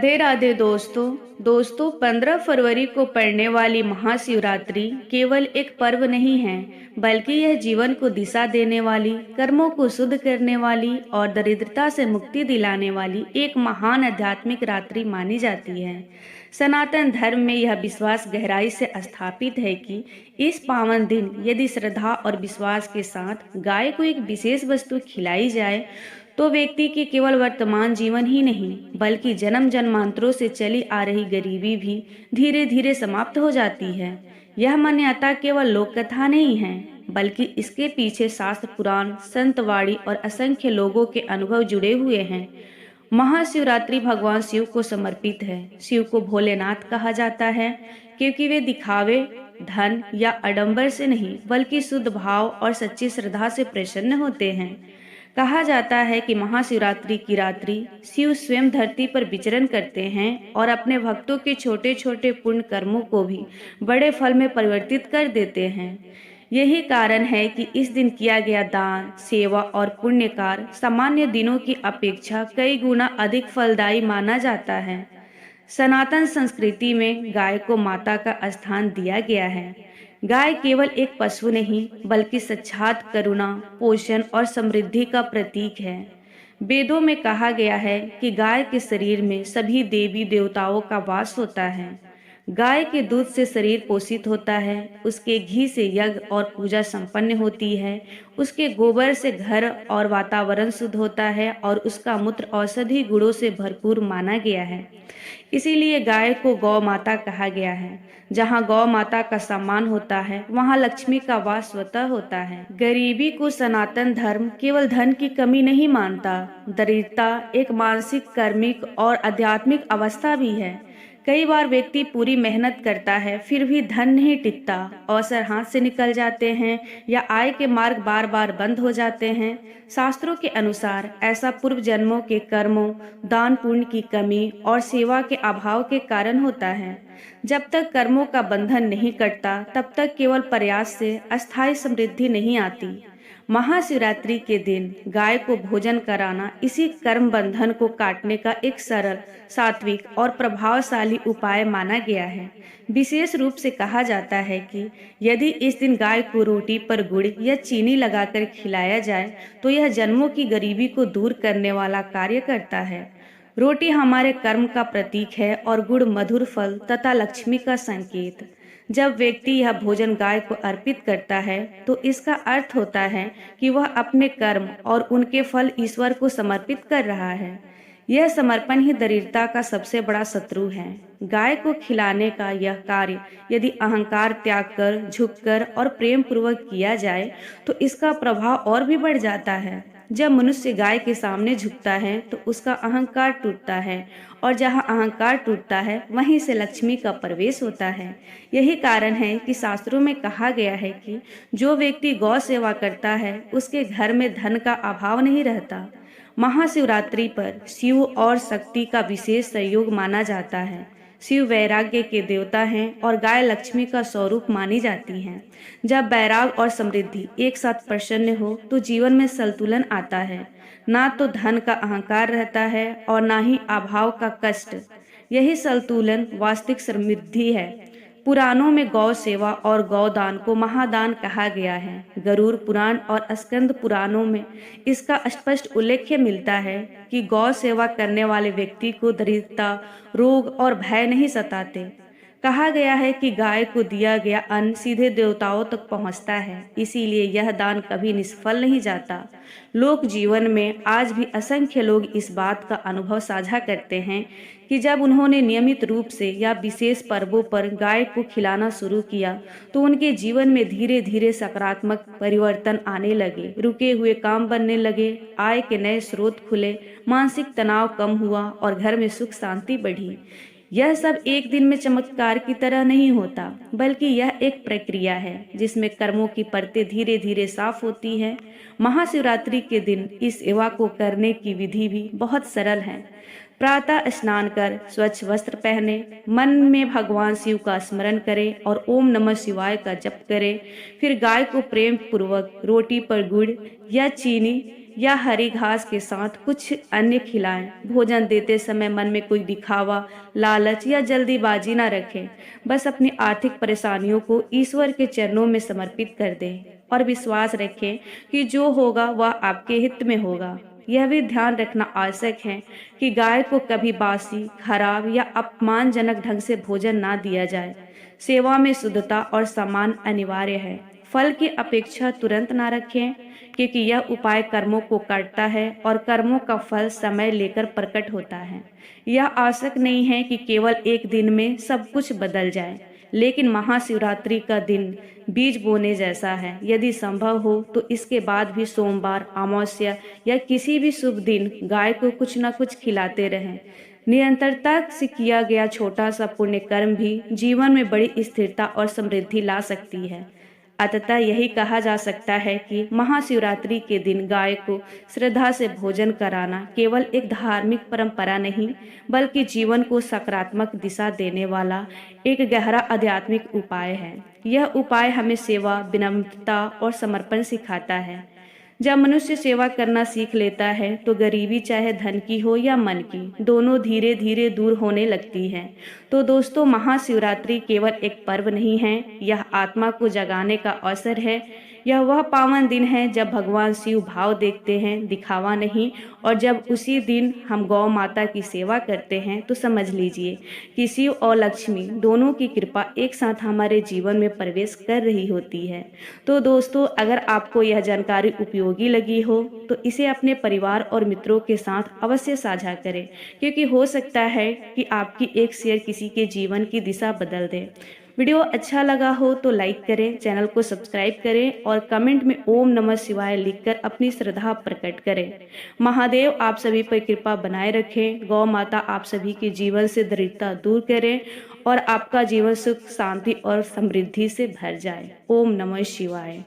राधे राधे दोस्तों 15 फरवरी को पड़ने वाली महाशिवरात्रि केवल एक पर्व नहीं है, बल्कि यह जीवन को दिशा देने वाली, कर्मों को शुद्ध करने वाली और दरिद्रता से मुक्ति दिलाने वाली एक महान आध्यात्मिक रात्रि मानी जाती है। सनातन धर्म में यह विश्वास गहराई से स्थापित है कि इस पावन दिन यदि श्रद्धा और विश्वास के साथ गाय को एक विशेष वस्तु खिलाई जाए तो व्यक्ति के केवल वर्तमान जीवन ही नहीं बल्कि जन्म जन्मांतरों से चली आ रही गरीबी भी धीरे धीरे समाप्त हो जाती है। यह मान्यता केवल लोक कथा नहीं है, बल्कि इसके पीछे शास्त्र, पुराण, संतवाणी और असंख्य लोगों के अनुभव जुड़े हुए हैं। महाशिवरात्रि भगवान शिव को समर्पित है। शिव को भोलेनाथ कहा जाता है क्योंकि वे दिखावे, धन या आडंबर से नहीं बल्कि शुद्ध भाव और सच्ची श्रद्धा से प्रसन्न होते हैं। कहा जाता है कि महाशिवरात्रि की रात्रि शिव स्वयं धरती पर विचरण करते हैं और अपने भक्तों के छोटे छोटे पुण्य कर्मों को भी बड़े फल में परिवर्तित कर देते हैं। यही कारण है कि इस दिन किया गया दान, सेवा और पुण्य कार्य सामान्य दिनों की अपेक्षा कई गुना अधिक फलदायी माना जाता है। सनातन संस्कृति में गाय को माता का स्थान दिया गया है। गाय केवल एक पशु नहीं बल्कि साक्षात करुणा, पोषण और समृद्धि का प्रतीक है। वेदों में कहा गया है कि गाय के शरीर में सभी देवी देवताओं का वास होता है। गाय के दूध से शरीर पोषित होता है, उसके घी से यज्ञ और पूजा संपन्न होती है, उसके गोबर से घर और वातावरण शुद्ध होता है और उसका मूत्र औषधि गुणों से भरपूर माना गया है। इसीलिए गाय को गौ माता कहा गया है। जहाँ गौ माता का सम्मान होता है, वहाँ लक्ष्मी का वास स्वतः होता है। गरीबी को सनातन धर्म केवल धन की कमी नहीं मानता। दरिद्रता एक मानसिक, कर्मिक और आध्यात्मिक अवस्था भी है। कई बार व्यक्ति पूरी मेहनत करता है फिर भी धन नहीं टिकता, अवसर हाथ से निकल जाते हैं या आय के मार्ग बार बार बंद हो जाते हैं। शास्त्रों के अनुसार ऐसा पूर्व जन्मों के कर्मों, दान पुण्य की कमी और सेवा के अभाव के कारण होता है। जब तक कर्मों का बंधन नहीं कटता तब तक केवल प्रयास से अस्थायी समृद्धि नहीं आती। महाशिवरात्रि के दिन गाय को भोजन कराना इसी कर्म बंधन को काटने का एक सरल, सात्विक और प्रभावशाली उपाय माना गया है। विशेष रूप से कहा जाता है कि यदि इस दिन गाय को रोटी पर गुड़ या चीनी लगाकर खिलाया जाए तो यह जन्मों की गरीबी को दूर करने वाला कार्य करता है। रोटी हमारे कर्म का प्रतीक है और गुड़ मधुर फल तथा लक्ष्मी का संकेत। जब व्यक्ति यह भोजन गाय को अर्पित करता है तो इसका अर्थ होता है कि वह अपने कर्म और उनके फल ईश्वर को समर्पित कर रहा है। यह समर्पण ही दरिद्रता का सबसे बड़ा शत्रु है। गाय को खिलाने का यह कार्य यदि अहंकार त्याग कर, झुककर और प्रेम पूर्वक किया जाए तो इसका प्रभाव और भी बढ़ जाता है। जब मनुष्य गाय के सामने झुकता है तो उसका अहंकार टूटता है और जहाँ अहंकार टूटता है वहीं से लक्ष्मी का प्रवेश होता है। यही कारण है कि शास्त्रों में कहा गया है कि जो व्यक्ति गौ सेवा करता है उसके घर में धन का अभाव नहीं रहता। महाशिवरात्रि पर शिव और शक्ति का विशेष सहयोग माना जाता है। शिव वैराग्य के देवता हैं और गाय लक्ष्मी का स्वरूप मानी जाती हैं। जब वैराग और समृद्धि एक साथ प्रसन्न हो तो जीवन में संतुलन आता है। ना तो धन का अहंकार रहता है और ना ही अभाव का कष्ट। यही संतुलन वास्तविक समृद्धि है। पुराणों में गौ सेवा और गौदान को महादान कहा गया है। गरुड़ पुराण और स्कंद पुराणों में इसका स्पष्ट उल्लेख मिलता है कि गौ सेवा करने वाले व्यक्ति को दरिद्रता, रोग और भय नहीं सताते। कहा गया है कि गाय को दिया गया अन्न सीधे देवताओं तक पहुंचता है, इसीलिए यह दान कभी निष्फल नहीं जाता। लोक जीवन में आज भी असंख्य लोग इस बात का अनुभव साझा करते हैं कि जब उन्होंने नियमित रूप से या विशेष पर्वों पर गाय को खिलाना शुरू किया तो उनके जीवन में धीरे धीरे सकारात्मक परिवर्तन आने लगे। रुके हुए काम बनने लगे, आय के नए स्रोत खुले, मानसिक तनाव कम हुआ और घर में सुख शांति बढ़ी। यह सब एक दिन में चमत्कार की तरह नहीं होता, बल्कि यह एक प्रक्रिया है जिसमें कर्मों की परतें धीरे धीरे साफ होती है। महाशिवरात्रि के दिन इस सेवा को करने की विधि भी बहुत सरल है। प्रातः स्नान कर स्वच्छ वस्त्र पहने, मन में भगवान शिव का स्मरण करें और ओम नमः शिवाय का जप करें। फिर गाय को प्रेम पूर्वक रोटी पर गुड़ या चीनी या हरी घास के साथ कुछ अन्य खिलाएं। भोजन देते समय मन में कोई दिखावा, लालच या जल्दीबाजी न रखें। बस अपनी आर्थिक परेशानियों को ईश्वर के चरणों में समर्पित कर दें और विश्वास रखें कि जो होगा वह आपके हित में होगा। यह भी ध्यान रखना आवश्यक है कि गाय को कभी बासी, खराब या अपमानजनक ढंग से भोजन ना दिया जाए। सेवा में शुद्धता और सम्मान अनिवार्य है। फल की अपेक्षा तुरंत ना रखें, क्योंकि यह उपाय कर्मों को काटता है और कर्मों का फल समय लेकर प्रकट होता है। यह आवश्यक नहीं है कि केवल एक दिन में सब कुछ बदल जाए, लेकिन महाशिवरात्रि का दिन बीज बोने जैसा है। यदि संभव हो तो इसके बाद भी सोमवार, अमावस्या या किसी भी शुभ दिन गाय को कुछ न कुछ खिलाते रहें। निरंतरता से किया गया छोटा सा पुण्य कर्म भी जीवन में बड़ी स्थिरता और समृद्धि ला सकती है। अतः यही कहा जा सकता है कि महाशिवरात्रि के दिन गाय को श्रद्धा से भोजन कराना केवल एक धार्मिक परंपरा नहीं, बल्कि जीवन को सकारात्मक दिशा देने वाला एक गहरा आध्यात्मिक उपाय है। यह उपाय हमें सेवा, विनम्रता और समर्पण सिखाता है। जब मनुष्य सेवा करना सीख लेता है तो गरीबी, चाहे धन की हो या मन की, दोनों धीरे धीरे दूर होने लगती है। तो दोस्तों, महाशिवरात्रि केवल एक पर्व नहीं है, यह आत्मा को जगाने का अवसर है। यह वह पावन दिन है जब भगवान शिव भाव देखते हैं, दिखावा नहीं। और जब उसी दिन हम गौ माता की सेवा करते हैं तो समझ लीजिए कि शिव और लक्ष्मी दोनों की कृपा एक साथ हमारे जीवन में प्रवेश कर रही होती है। तो दोस्तों, अगर आपको यह जानकारी उपयोगी लगी हो तो इसे अपने परिवार और मित्रों के साथ अवश्य साझा करें, क्योंकि हो सकता है कि आपकी एक शेयर किसी के जीवन की दिशा बदल दे। वीडियो अच्छा लगा हो तो लाइक करें, चैनल को सब्सक्राइब करें और कमेंट में ओम नमः शिवाय लिखकर अपनी श्रद्धा प्रकट करें। महादेव आप सभी पर कृपा बनाए रखें। गौ माता आप सभी के जीवन से दरिद्रता दूर करें और आपका जीवन सुख, शांति और समृद्धि से भर जाए। ओम नमः शिवाय।